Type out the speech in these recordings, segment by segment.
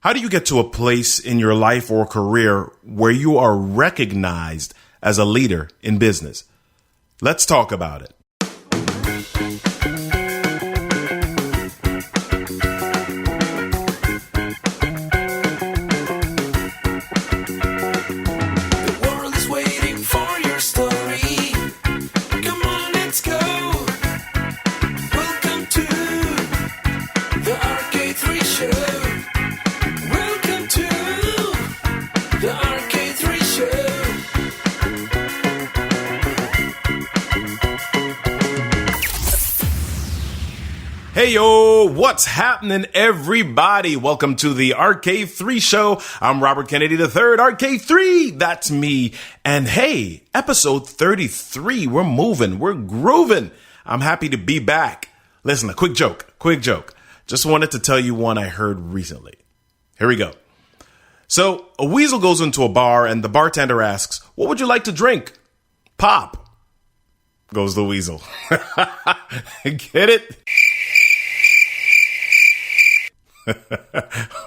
How do you get to a place in your life or career where you are recognized as a leader in business? Let's talk about it. Hey, yo, what's happening, everybody? Welcome to the RK3 show. I'm Robert Kennedy III, RK3. That's me. And hey, episode 33. We're moving. We're grooving. I'm happy to be back. Listen, a quick joke. Just wanted to tell you one I heard recently. Here we go. So a weasel goes into a bar and the bartender asks, "What would you like to drink?" "Pop," goes the weasel. Get it?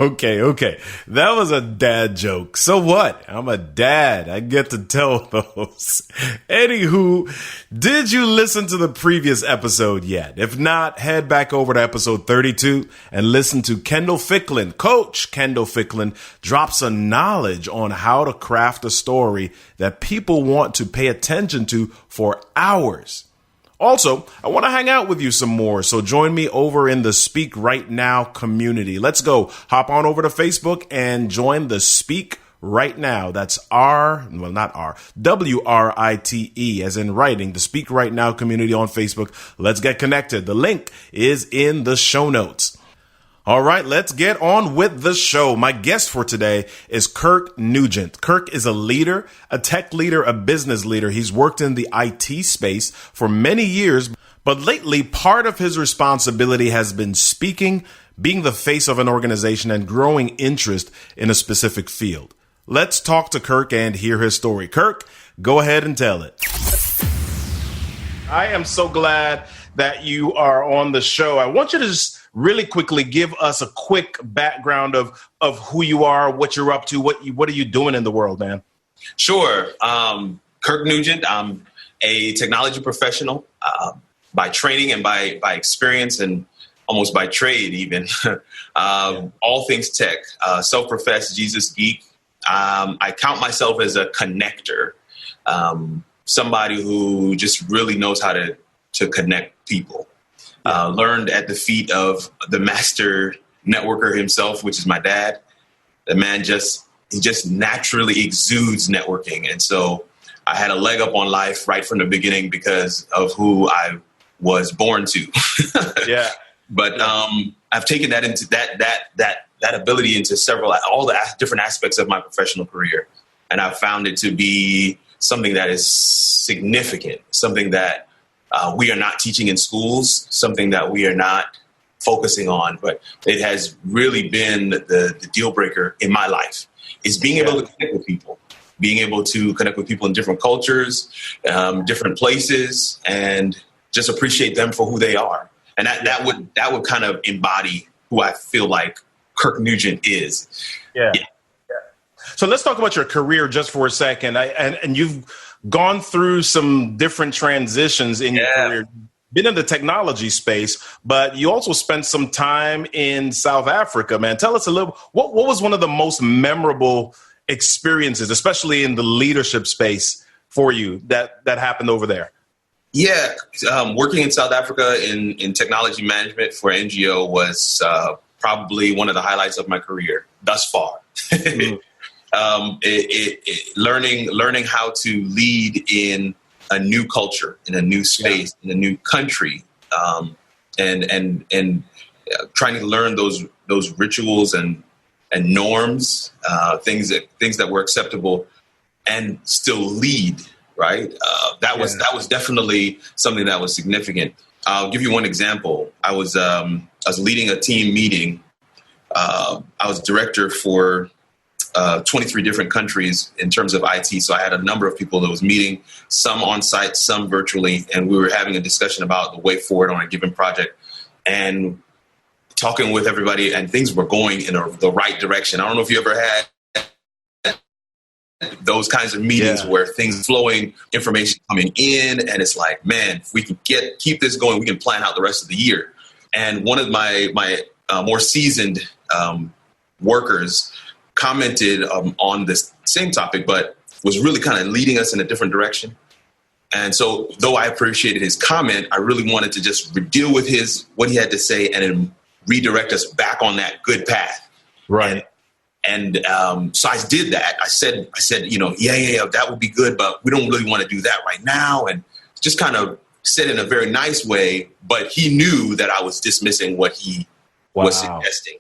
Okay. That was a dad joke. So what? I'm a dad. I get to tell those. Anywho, did you listen to the previous episode yet? If not, head back over to episode 32 and listen to Kendall Ficklin. Coach Kendall Ficklin drops some knowledge on how to craft a story that people want to pay attention to for hours. Also, I want to hang out with you some more, so join me over in the Speak Right Now community. Let's go. Hop on over to Facebook and join the Speak Right Now. That's WRITE, as in writing, the Speak Right Now community on Facebook. Let's get connected. The link is in the show notes. All right, let's get on with the show. My guest for today is Kirk Nugent. Kirk is a leader, a tech leader, a business leader. He's worked in the IT space for many years, but lately part of his responsibility has been speaking, being the face of an organization, and growing interest in a specific field. Let's talk to Kirk and hear his story. Kirk, go ahead and tell it. I am so glad that you are on the show. I want you to just really quickly give us a quick background of who you are, what you're up to, what are you doing in the world, man? Sure. Kirk Nugent. I'm a technology professional by training and by experience and almost by trade even. All things tech, self-professed Jesus geek. I count myself as a connector, somebody who just really knows how to connect people. Learned at the feet of the master networker himself, which is my dad. The man he just naturally exudes networking. And so I had a leg up on life right from the beginning because of who I was born to. Yeah. But I've taken that into that ability into all the different aspects of my professional career. And I've found it to be something that is significant, something that we are not teaching in schools, something that we are not focusing on, but it has really been the deal breaker in my life, is being able to connect with people, in different cultures, different places, and just appreciate them for who they are. And that would kind of embody who I feel like Kirk Nugent is. Yeah. So let's talk about your career just for a second. And you've gone through some different transitions in your career, been in the technology space, but you also spent some time in South Africa, man. Tell us a little, what was one of the most memorable experiences, especially in the leadership space for you that happened over there? Yeah. Working in South Africa in technology management for NGO was probably one of the highlights of my career thus far. Mm. Learning how to lead in a new culture, in a new space, in a new country, and trying to learn those rituals and norms, things that were acceptable, and still lead. Right, that was definitely something that was significant. I'll give you one example. I was leading a team meeting. I was director for 23 different countries in terms of IT. So I had a number of people that was meeting, some on site, some virtually, and we were having a discussion about the way forward on a given project. And talking with everybody, and things were going in the right direction. I don't know if you ever had those kinds of meetings where things flowing, information coming in, and it's like, man, if we can keep this going, we can plan out the rest of the year. And one of my more seasoned workers commented on this same topic, but was really kind of leading us in a different direction. And so, though I appreciated his comment, I really wanted to just deal with what he had to say and then redirect us back on that good path. Right. And so I did that. I said, yeah, that would be good, but we don't really want to do that right now. And just kind of said in a very nice way, but he knew that I was dismissing what he was suggesting.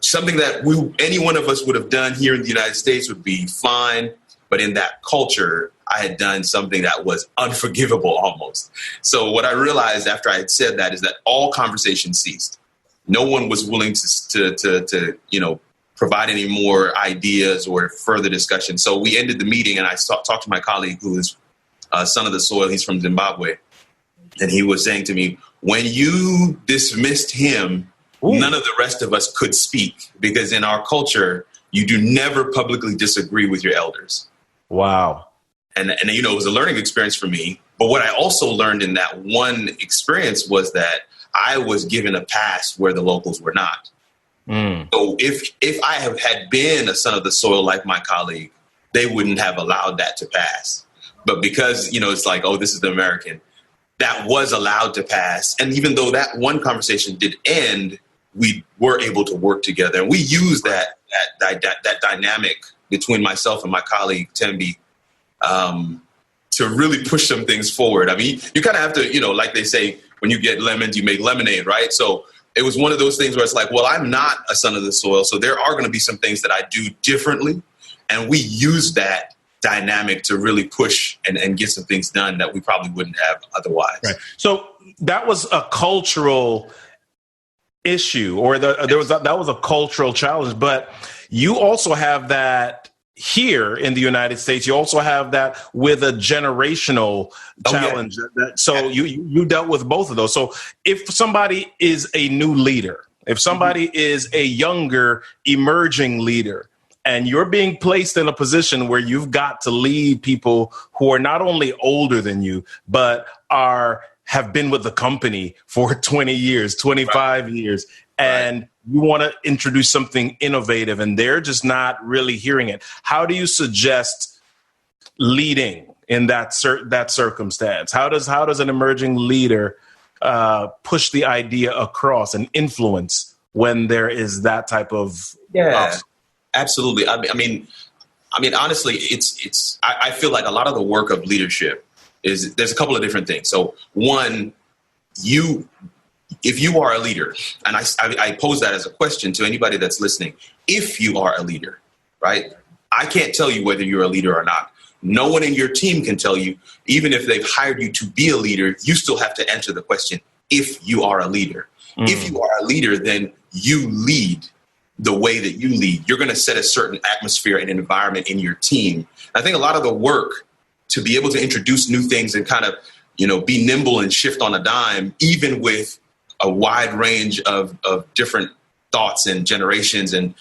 Something that any one of us would have done here in the United States would be fine. But in that culture, I had done something that was unforgivable almost. So what I realized after I had said that is that all conversation ceased. No one was willing to provide any more ideas or further discussion. So we ended the meeting, and I talked to my colleague who is son of the soil. He's from Zimbabwe. And he was saying to me, when you dismissed him, none of the rest of us could speak, because in our culture, you do never publicly disagree with your elders. Wow. And it was a learning experience for me. But what I also learned in that one experience was that I was given a pass where the locals were not. So if I had been a son of the soil like my colleague, they wouldn't have allowed that to pass. But because, it's like, oh, this is the American, that was allowed to pass. And even though that one conversation did end, we were able to work together. And we used that dynamic between myself and my colleague, Tembi, to really push some things forward. I mean, you kind of have to, like they say, when you get lemons, you make lemonade, right? So it was one of those things where it's like, well, I'm not a son of the soil, so there are going to be some things that I do differently. And we use that dynamic to really push and get some things done that we probably wouldn't have otherwise. Right. So that was a cultural issue, or that was a cultural challenge. But you also have that here in the United States. You also have that with a generational challenge. So you dealt with both of those. So if somebody is a new leader, if somebody is a younger emerging leader, and you're being placed in a position where you've got to lead people who are not only older than you, but have been with the company for 20 years, 25 years, and you want to introduce something innovative and they're just not really hearing it. How do you suggest leading in that circumstance? How does an emerging leader push the idea across and influence when there is that type of Absolutely. I mean, honestly, I feel like a lot of the work of leadership there's a couple of different things. So one, if you are a leader, and I pose that as a question to anybody that's listening, if you are a leader, right? I can't tell you whether you're a leader or not. No one in your team can tell you, even if they've hired you to be a leader, you still have to answer the question, if you are a leader. If you are a leader, then you lead the way that you lead. You're going to set a certain atmosphere and environment in your team. I think a lot of the work to be able to introduce new things and kind of, be nimble and shift on a dime, even with a wide range of different thoughts and generations and,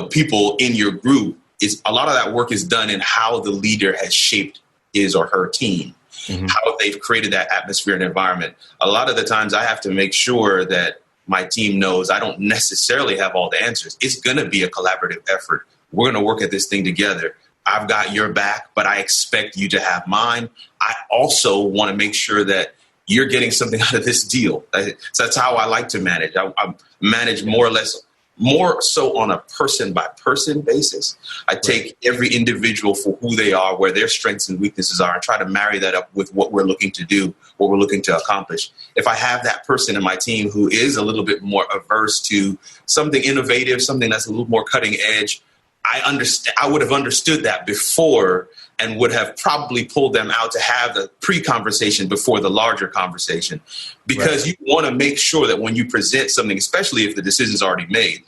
people in your group, is a lot of that work is done in how the leader has shaped his or her team, how they've created that atmosphere and environment. A lot of the times I have to make sure that my team knows I don't necessarily have all the answers. It's going to be a collaborative effort. We're going to work at this thing together. I've got your back, but I expect you to have mine. I also want to make sure that you're getting something out of this deal. So that's how I like to manage. I manage more so on a person by person basis. I take every individual for who they are, where their strengths and weaknesses are, and try to marry that up with what we're looking to do, what we're looking to accomplish. If I have that person in my team who is a little bit more averse to something innovative, something that's a little more cutting edge, I would have understood that before and would have probably pulled them out to have the pre-conversation before the larger conversation, because you want to make sure that when you present something, especially if the decision's already made,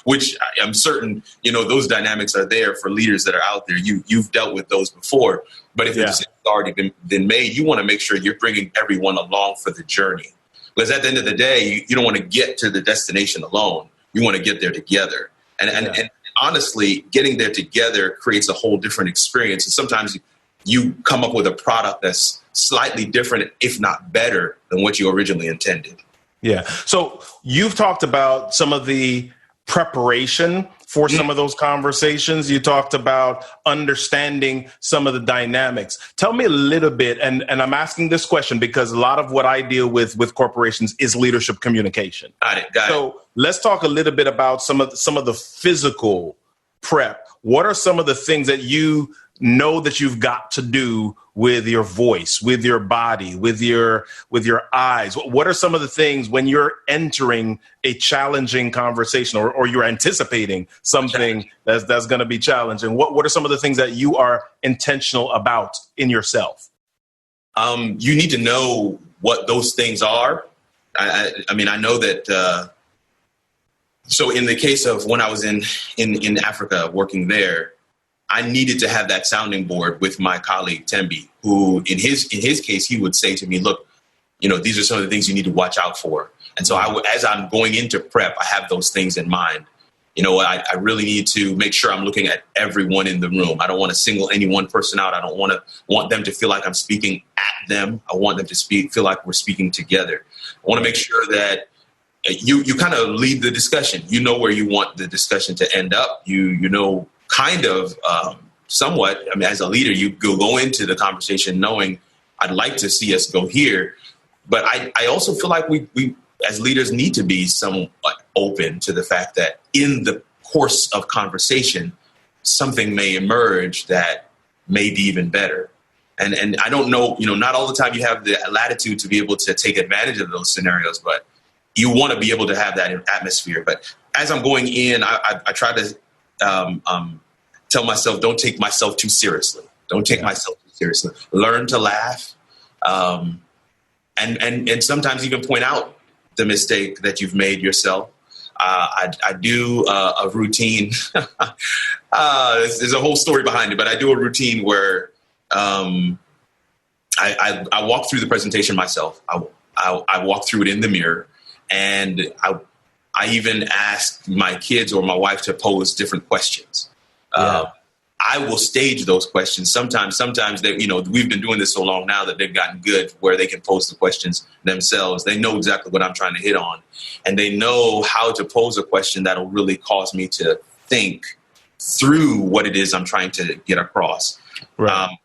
which I'm certain, those dynamics are there for leaders that are out there. You've dealt with those before, but if the decision's already been made, you want to make sure you're bringing everyone along for the journey. Because at the end of the day, you don't want to get to the destination alone. You want to get there together. And honestly, getting there together creates a whole different experience. And sometimes you come up with a product that's slightly different, if not better, than what you originally intended. Yeah. So you've talked about some of the preparation for some of those conversations. You talked about understanding some of the dynamics. Tell me a little bit, and I'm asking this question because a lot of what I deal with corporations is leadership communication. Got it. So let's talk a little bit about some of the physical prep. What are some of the things that you know that you've got to do with your voice, with your body, with your eyes? What are some of the things when you're entering a challenging conversation or you're anticipating something that's going to be challenging? What are some of the things that you are intentional about in yourself? You need to know what those things are. I mean, I know that. So in the case of when I was in Africa working there, I needed to have that sounding board with my colleague Tembi, who in his case, he would say to me, look, these are some of the things you need to watch out for. And so as I'm going into prep, I have those things in mind. I really need to make sure I'm looking at everyone in the room. I don't want to single any one person out. I don't want them to feel like I'm speaking at them. I want them to feel like we're speaking together. I want to make sure that you kind of lead the discussion. You know where you want the discussion to end up. You know, kind of somewhat, I mean, as a leader, you go into the conversation knowing I'd like to see us go here. But I also feel like we as leaders need to be somewhat open to the fact that in the course of conversation, something may emerge that may be even better. And I don't know, not all the time you have the latitude to be able to take advantage of those scenarios, but you want to be able to have that atmosphere. But as I'm going in, I try to tell myself, don't take myself too seriously. Don't take myself too seriously. Learn to laugh, and sometimes even point out the mistake that you've made yourself. I do a routine. There's a whole story behind it, but I do a routine where I walk through the presentation myself. I walk through it in the mirror, and I even ask my kids or my wife to pose different questions. I will stage those questions. Sometimes they, we've been doing this so long now that they've gotten good where they can pose the questions themselves. They know exactly what I'm trying to hit on, and they know how to pose a question that'll really cause me to think through what it is I'm trying to get across. Right.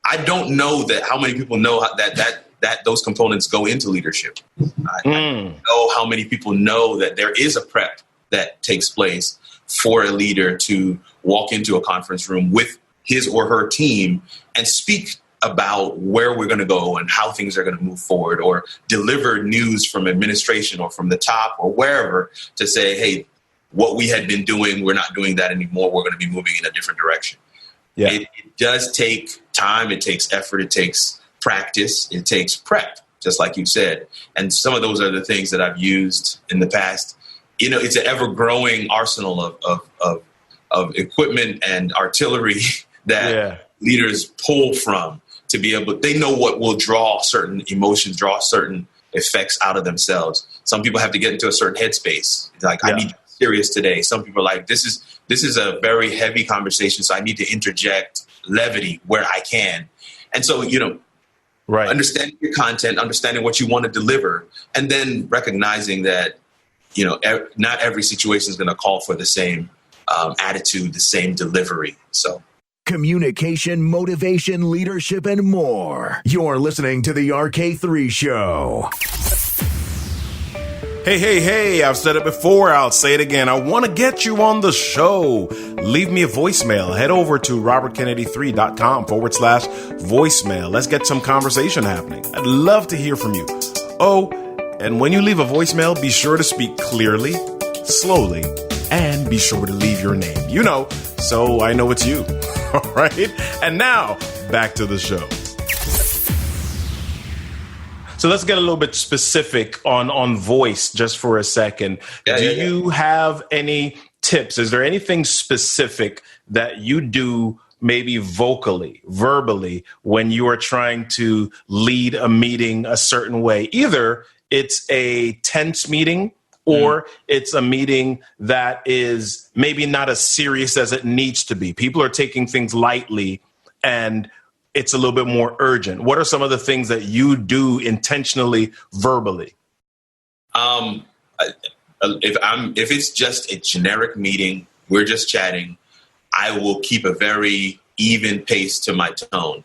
I don't know that how many people know that those components go into leadership. I don't know how many people know that there is a prep that takes place for a leader to walk into a conference room with his or her team and speak about where we're going to go and how things are going to move forward, or deliver news from administration or from the top or wherever to say, hey, what we had been doing, we're not doing that anymore. We're going to be moving in a different direction. Yeah. It does take time. It takes effort. It takes practice. It takes prep, just like you said. And some of those are the things that I've used in the past. It's an ever-growing arsenal of equipment and artillery that leaders pull from to be able. They know what will draw certain emotions, draw certain effects out of themselves. Some people have to get into a certain headspace. Like, I need to be serious today. Some people are like, this is a very heavy conversation, so I need to interject levity where I can. And so, understanding your content, understanding what you want to deliver, and then recognizing that, not every situation is going to call for the same attitude, the same delivery. So communication, motivation, leadership, and more. You're listening to the RK3 Show. Hey, I've said it before, I'll say it again. I want to get you on the show. Leave me a voicemail. Head over to robertkennedy3.com/voicemail. Let's get some conversation happening. I'd love to hear from you. Oh, and when you leave a voicemail, be sure to speak clearly, slowly, and be sure to leave your name. So I know it's you. All right? And now, back to the show. So let's get a little bit specific on voice just for a second. Do you have any tips? Is there anything specific that you do maybe vocally, verbally, when you are trying to lead a meeting a certain way, either it's a tense meeting or it's a meeting that is maybe not as serious as it needs to be? People are taking things lightly and it's a little bit more urgent. What are some of the things that you do intentionally verbally? If it's just a generic meeting, we're just chatting, I will keep a very even pace to my tone.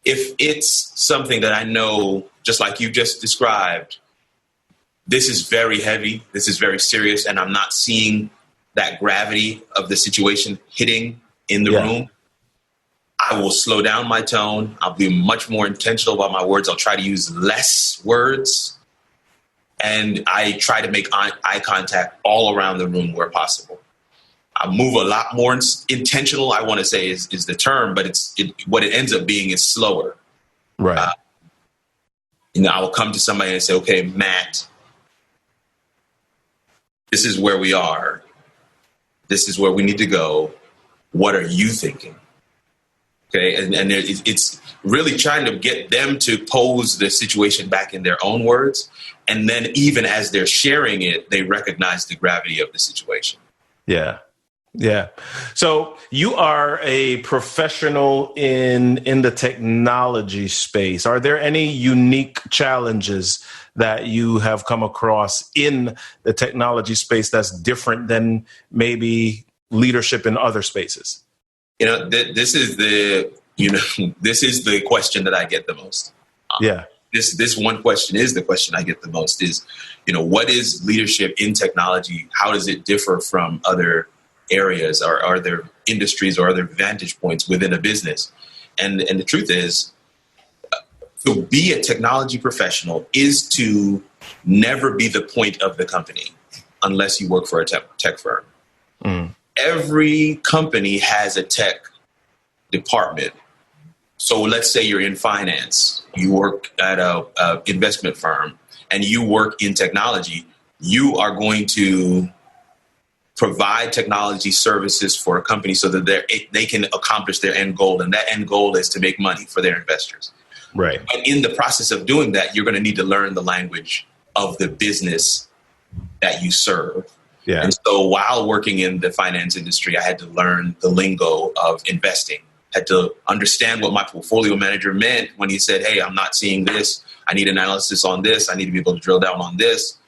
If it's something that I know, just like you just described, this is very heavy, this is very serious, and I'm not seeing that gravity of the situation hitting in the room, I will slow down my tone. I'll be much more intentional about my words. I'll try to use less words. And I try to make eye contact all around the room where possible. I move a lot more intentional, I want to say is the term, but what it ends up being is slower. Right. I will come to somebody and say, okay, Matt, this is where we are. This is where we need to go. What are you thinking? Okay. And it's really trying to get them to pose the situation back in their own words. And then even as they're sharing it, they recognize the gravity of the situation. Yeah. Yeah. So you are a professional in the technology space. Are there any unique challenges that you have come across in the technology space that's different than maybe leadership in other spaces? This is the question that I get the most. This one question is the question I get the most is, what is leadership in technology? How does it differ from other areas? Are there industries or other vantage points within a business? And the truth is, to be a technology professional is to never be the point of the company unless you work for a tech firm. Every company has a tech department. So let's say you're in finance, you work at a investment firm, and you work in technology. You are going to provide technology services for a company so that they can accomplish their end goal. And that end goal is to make money for their investors. Right. But in the process of doing that, you're going to need to learn the language of the business that you serve. Yeah. And so while working in the finance industry, I had to learn the lingo of investing, had to understand what my portfolio manager meant when he said, hey, I'm not seeing this. I need analysis on this. I need to be able to drill down on this.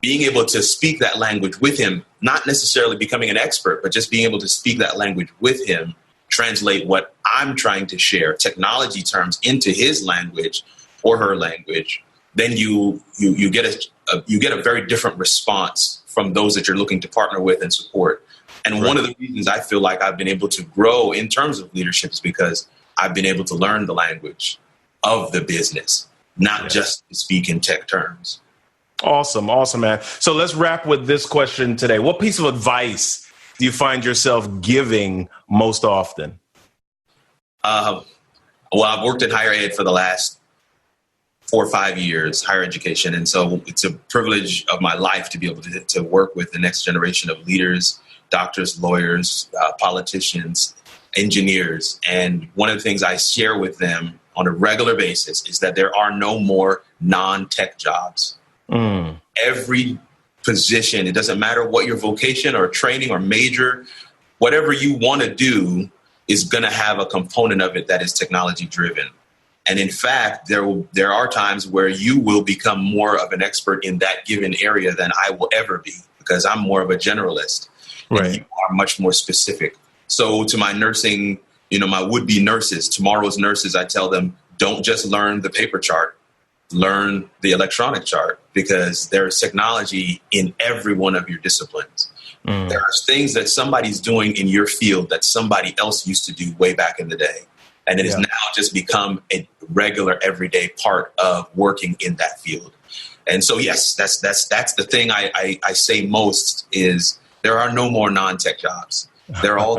Being able to speak that language with him, not necessarily becoming an expert, but just being able to speak that language with him, translate what I'm trying to share, technology terms, into his language or her language, then you get a very different response from those that you're looking to partner with and support. And one of the reasons I feel like I've been able to grow in terms of leadership is because I've been able to learn the language of the business, not just to speak in tech terms. Awesome, man. So let's wrap with this question today. What piece of advice do you find yourself giving most often? Well, I've worked in higher ed for the last 4 or 5 years, higher education. And so it's a privilege of my life to be able to work with the next generation of leaders, doctors, lawyers, politicians, engineers. And one of the things I share with them on a regular basis is that there are no more non-tech jobs. Every position, it doesn't matter what your vocation or training or major, whatever you want to do is going to have a component of it that is technology driven. And in fact, there are times where you will become more of an expert in that given area than I will ever be, because I'm more of a generalist. Right. And you are much more specific. So to my nursing, my would-be nurses, tomorrow's nurses, I tell them, don't just learn the paper chart, learn the electronic chart, because there's technology in every one of your disciplines. There are things that somebody's doing in your field that somebody else used to do way back in the day. And it has now just become a regular, everyday part of working in that field. And so, yes, that's the thing I say most is there are no more non-tech jobs. They're all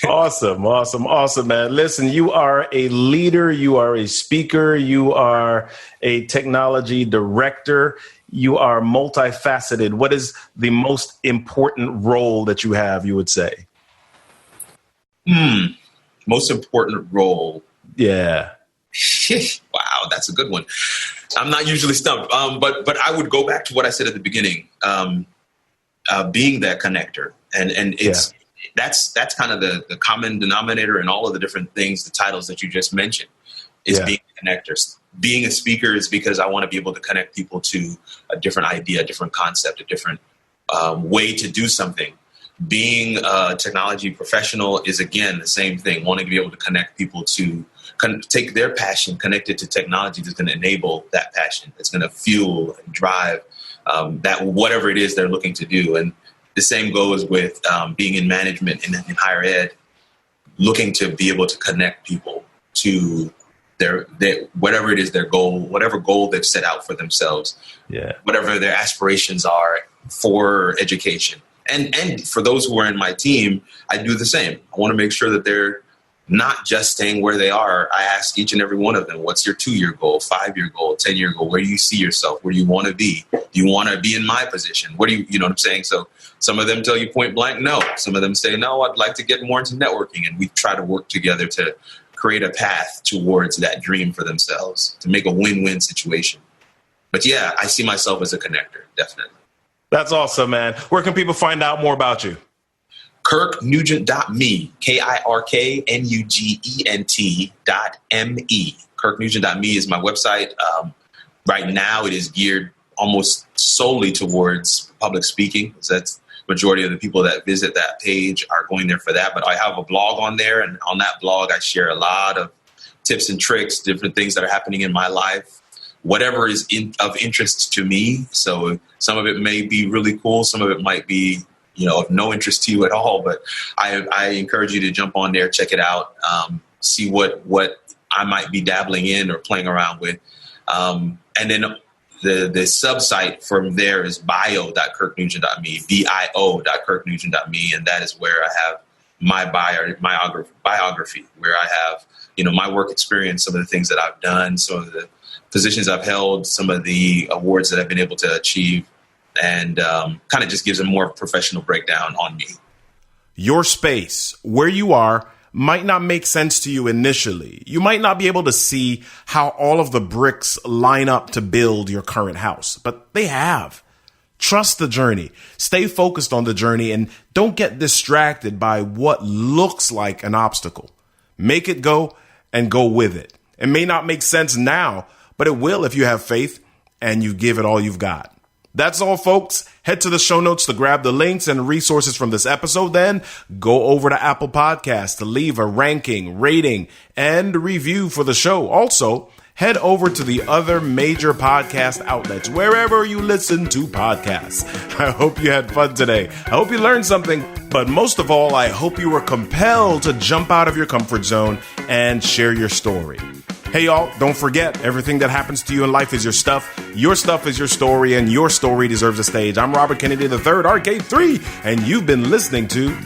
Awesome, man. Listen, you are a leader. You are a speaker. You are a technology director. You are multifaceted. What is the most important role that you have, you would say? Most important role. Yeah. Wow, that's a good one. I'm not usually stumped, but I would go back to what I said at the beginning, being that connector, and that's kind of the common denominator in all of the different things, the titles that you just mentioned, is being a connector. Being a speaker is because I want to be able to connect people to a different idea, a different concept, a different way to do something. Being a technology professional is, again, the same thing, wanting to be able to connect people to take their passion, connect it to technology that's going to enable that passion, that's going to fuel and drive that whatever it is they're looking to do. And the same goes with being in management and in higher ed, looking to be able to connect people to their whatever it is, their goal, whatever goal they've set out for themselves, whatever their aspirations are for education. And for those who are in my team, I do the same. I want to make sure that they're not just staying where they are. I ask each and every one of them, what's your 2-year goal, 5-year goal, 10-year goal? Where do you see yourself? Where do you want to be? Do you want to be in my position? What do you know what I'm saying? So some of them tell you point blank, no. Some of them say, no, I'd like to get more into networking. And we try to work together to create a path towards that dream for themselves, to make a win-win situation. But yeah, I see myself as a connector, definitely. That's awesome, man. Where can people find out more about you? KirkNugent.me, KirkNugent.me. KirkNugent.me is my website. Right now, it is geared almost solely towards public speaking. That's the majority of the people that visit that page are going there for that. But I have a blog on there, and on that blog, I share a lot of tips and tricks, different things that are happening in my life, whatever is of interest to me. So some of it may be really cool. Some of it might be, of no interest to you at all. But I encourage you to jump on there, check it out, see what I might be dabbling in or playing around with. And then the sub-site from there is bio.kirknugent.me, bio.kirknugent.me. And that is where I have my biography, where I have, my work experience, some of the things that I've done, some of the positions I've held, some of the awards that I've been able to achieve, and kind of just gives a more professional breakdown on me. Your space, where you are, might not make sense to you initially. You might not be able to see how all of the bricks line up to build your current house, but they have. Trust the journey. Stay focused on the journey and don't get distracted by what looks like an obstacle. Make it go and go with it. It may not make sense now, but it will if you have faith and you give it all you've got. That's all, folks. Head to the show notes to grab the links and resources from this episode. Then go over to Apple Podcasts to leave a ranking, rating, and review for the show. Also, head over to the other major podcast outlets, wherever you listen to podcasts. I hope you had fun today. I hope you learned something. But most of all, I hope you were compelled to jump out of your comfort zone and share your story. Hey, y'all, don't forget, everything that happens to you in life is your stuff is your story, and your story deserves a stage. I'm Robert Kennedy III, RK3, and you've been listening to